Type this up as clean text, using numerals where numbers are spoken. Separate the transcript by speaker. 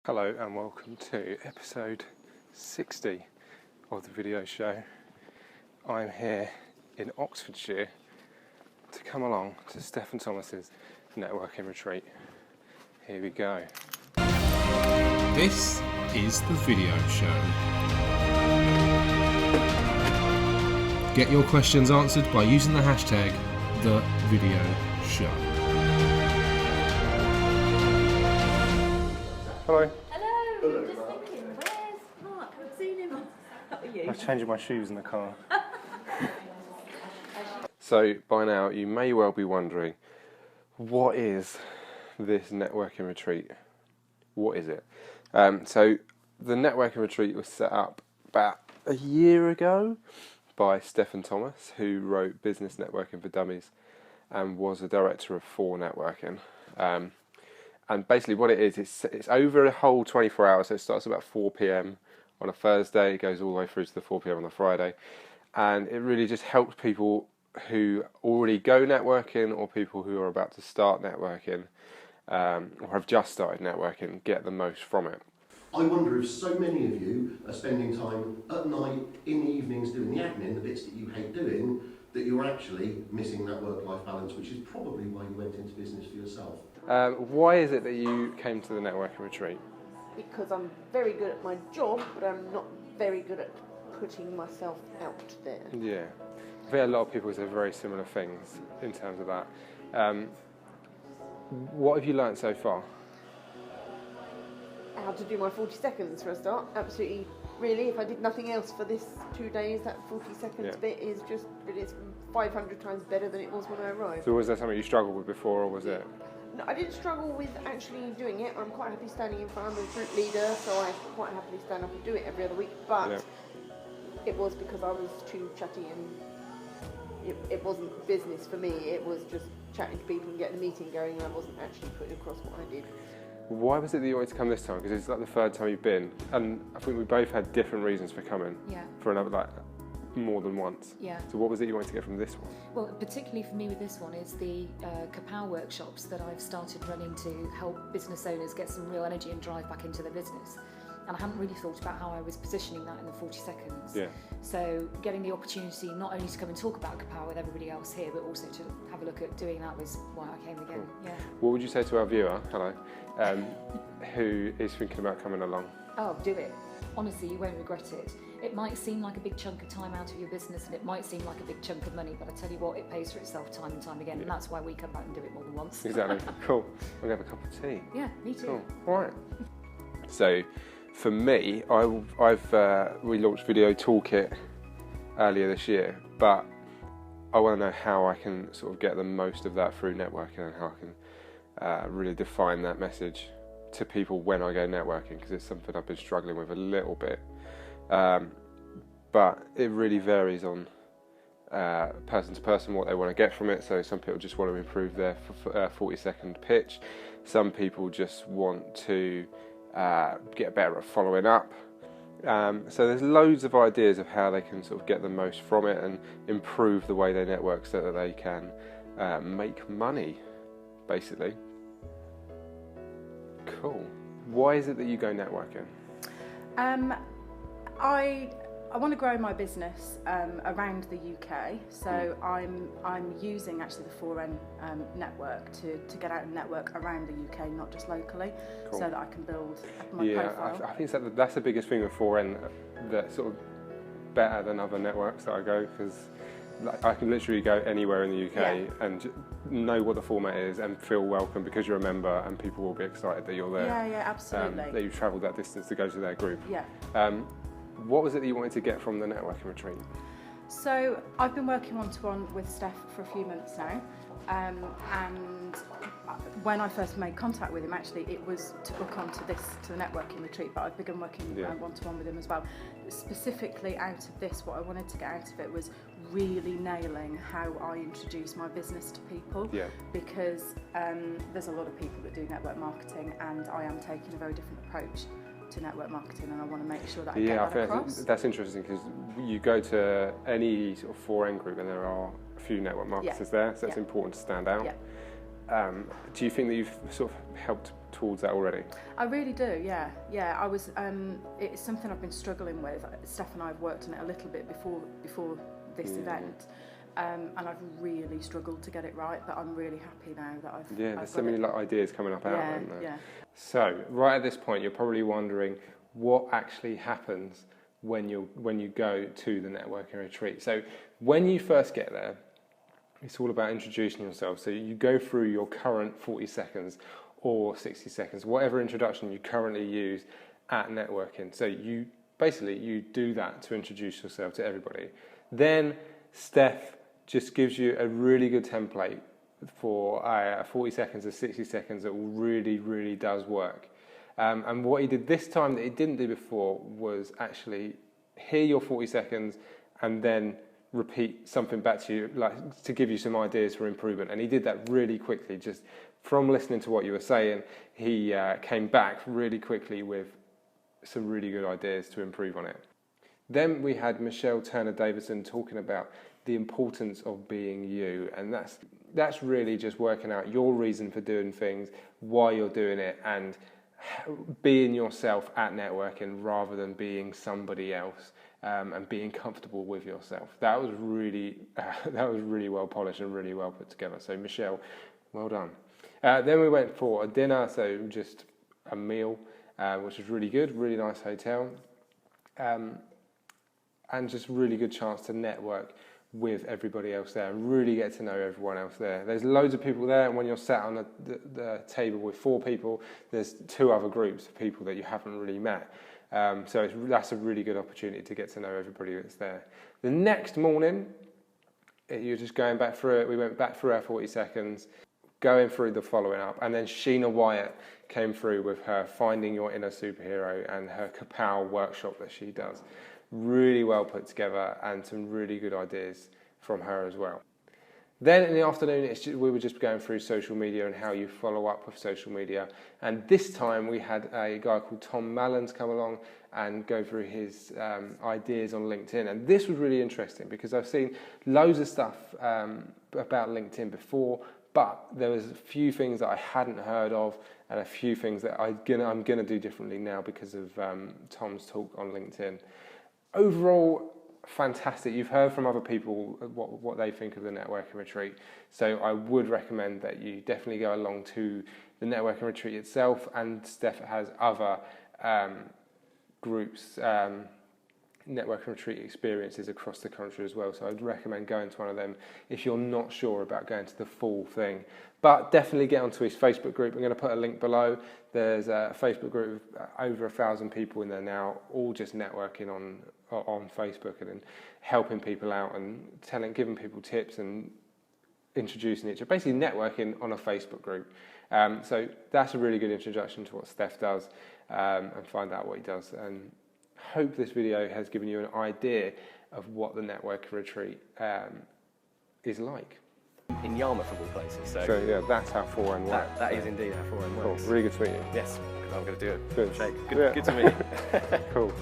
Speaker 1: Hello and welcome to episode 60 of the video show. I'm here in Oxfordshire to come along to Stephen Thomas's networking retreat. Here we go.
Speaker 2: This is the video show. Get your questions answered by using the hashtag #TheVideoShow.
Speaker 1: Hello.
Speaker 3: Hello. Just thinking, where's Mark? I haven't seen him. How are you?
Speaker 1: I'm changing my shoes in the car. So by now you may well be wondering, what is this networking retreat? What is it? So the networking retreat was set up about a year ago by Stephen Thomas, who wrote Business Networking for Dummies and was a director of 4 Networking. And basically what it is, it's over a whole 24 hours, so it starts about 4 p.m. on a Thursday, it goes all the way through to the 4 p.m. on a Friday, and it really just helps people who already go networking or people who are about to start networking or have just started networking get the most from it.
Speaker 4: I wonder if so many of you are spending time at night, in the evenings, doing the admin, the bits that you hate doing, that you're actually missing that work-life balance, which is probably why you went into business for yourself.
Speaker 1: Why is it that you came to the networking retreat?
Speaker 3: Because I'm very good at my job, but I'm not very good at putting myself out there.
Speaker 1: Yeah, I think a lot of people say very similar things in terms of that. What have you learnt so far?
Speaker 3: How to do my 40 seconds for a start. Absolutely, really, if I did nothing else for this 2 days, that 40 seconds bit is just, it is 500 times better than it was when I arrived.
Speaker 1: So was there something you struggled with before, or was it?
Speaker 3: No, I didn't struggle with actually doing it. I'm quite happy standing in front. I'm a group leader, so I quite happily stand up and do it every other week. But it was because I was too chatty and it wasn't business for me. It was just chatting to people and getting the meeting going, and I wasn't actually putting across what I did.
Speaker 1: Why was it that you wanted to come this time? Because it's like the 3rd time you've been, and I think we both had different reasons for coming.
Speaker 5: Yeah.
Speaker 1: For another, like, more than once.
Speaker 5: Yeah.
Speaker 1: So what was it you wanted to get from this one?
Speaker 5: Well, particularly for me with this one is the Kapow workshops that I've started running to help business owners get some real energy and drive back into their business. And I hadn't really thought about how I was positioning that in the 40 seconds.
Speaker 1: Yeah.
Speaker 5: So getting the opportunity not only to come and talk about Kapow with everybody else here, but also to have a look at doing that was why I came again.
Speaker 1: Cool.
Speaker 5: Yeah.
Speaker 1: What would you say to our viewer, who is thinking about coming along?
Speaker 5: Oh, do it. Honestly, you won't regret it. It might seem like a big chunk of time out of your business, and it might seem like a big chunk of money, but I tell you what, it pays for itself time and time again, and that's why we come back and do it more than once.
Speaker 1: Exactly. Cool. I'm going to have a cup of tea.
Speaker 5: Yeah, me too.
Speaker 1: Cool. All right. So, for me, we launched Video Toolkit earlier this year, but I want to know how I can sort of get the most of that through networking and how I can really define that message to people when I go networking, because it's something I've been struggling with a little bit. But it really varies on person to person what they want to get from it. So some people just want to improve their 40-second pitch. Some people just want to get better at following up. So there's loads of ideas of how they can sort of get the most from it and improve the way they network so that they can make money, basically. Cool. Why is it that you go networking?
Speaker 6: I want to grow my business around the UK, so I'm using actually the 4N network to get out and network around the UK, not just locally, so that I can build my profile.
Speaker 1: I think that's the biggest thing with 4N that's sort of better than other networks that I go, because I can literally go anywhere in the UK and know what the format is and feel welcome because you're a member, and people will be excited that you're there.
Speaker 6: Yeah, absolutely.
Speaker 1: That you've travelled that distance to go to their group.
Speaker 6: Yeah.
Speaker 1: What was it that you wanted to get from the networking retreat?
Speaker 6: So I've been working one-to-one with Steph for a few months now, and when I first made contact with him, actually it was to book onto the networking retreat, but I've begun working one-to-one with him as well. Specifically out of this, what I wanted to get out of it was really nailing how I introduce my business to people, because there's a lot of people that do network marketing, and I am taking a very different approach to network marketing, and I want to make sure that I get that across.
Speaker 1: That's interesting, because you go to any sort of 4N group and there are a few network marketers there, so it's important to stand out. Do you think that you've sort of helped towards that already?
Speaker 6: I really do, yeah. I was. It's something I've been struggling with. Steph and I have worked on it a little bit before this event, and I've really struggled to get it right. But I'm really happy now that I've.
Speaker 1: There's so many like ideas coming up out there.
Speaker 6: Yeah.
Speaker 1: So right at this point, you're probably wondering what actually happens when you go to the networking retreat. So when you first get there, it's all about introducing yourself. So you go through your current 40 seconds or 60 seconds, whatever introduction you currently use at networking. So you do that to introduce yourself to everybody. Then Steph just gives you a really good template for 40 seconds or 60 seconds that really does work. And what he did this time that he didn't do before was actually hear your 40 seconds and then repeat something back to you, like to give you some ideas for improvement. And he did that really quickly. Just from listening to what you were saying, he came back really quickly with some really good ideas to improve on it. Then we had Michelle Turner-Davison talking about the importance of being you, and that's really just working out your reason for doing things, why you're doing it, and being yourself at networking rather than being somebody else, and being comfortable with yourself. That was really well polished and really well put together. So Michelle, well done. Then we went for a dinner, so just a meal, which was really good, really nice hotel, and just really good chance to network with everybody else there and really get to know everyone else there. There's loads of people there, and when you're sat on the table with 4 people, there's 2 other groups of people that you haven't really met. So that's a really good opportunity to get to know everybody that's there. The next morning, you're just going back through it. We went back through our 40 seconds, going through the following up, and then Sheena Wyatt came through with her Finding Your Inner Superhero and her Kapow workshop that she does. Really well put together and some really good ideas from her as well. Then in the afternoon, we were just going through social media and how you follow up with social media. And this time we had a guy called Tom Mallons come along and go through his ideas on LinkedIn. And this was really interesting because I've seen loads of stuff about LinkedIn before, but there was a few things that I hadn't heard of and a few things that I'm gonna do differently now because of Tom's talk on LinkedIn. Overall, fantastic. You've heard from other people what they think of the networking retreat, so I would recommend that you definitely go along to the networking retreat itself, and Steph has other groups, networking retreat experiences across the country as well, so I'd recommend going to one of them if you're not sure about going to the full thing. But definitely get onto his Facebook group. I'm going to put a link below. There's a Facebook group of over 1,000 people in there now, all just networking on Facebook and helping people out and giving people tips and introducing each other, basically networking on a Facebook group. So that's a really good introduction to what Steph does, and find out what he does. And hope this video has given you an idea of what the networking retreat is like.
Speaker 7: In Yarmouth of all places.
Speaker 1: So yeah, that's how 4N works.
Speaker 7: That is indeed how 4N works.
Speaker 1: Cool. Really good to meet you.
Speaker 7: Yes, I'm going to do it.
Speaker 1: Good.
Speaker 7: Shake.
Speaker 1: Yeah.
Speaker 7: Good to meet you.
Speaker 1: Cool.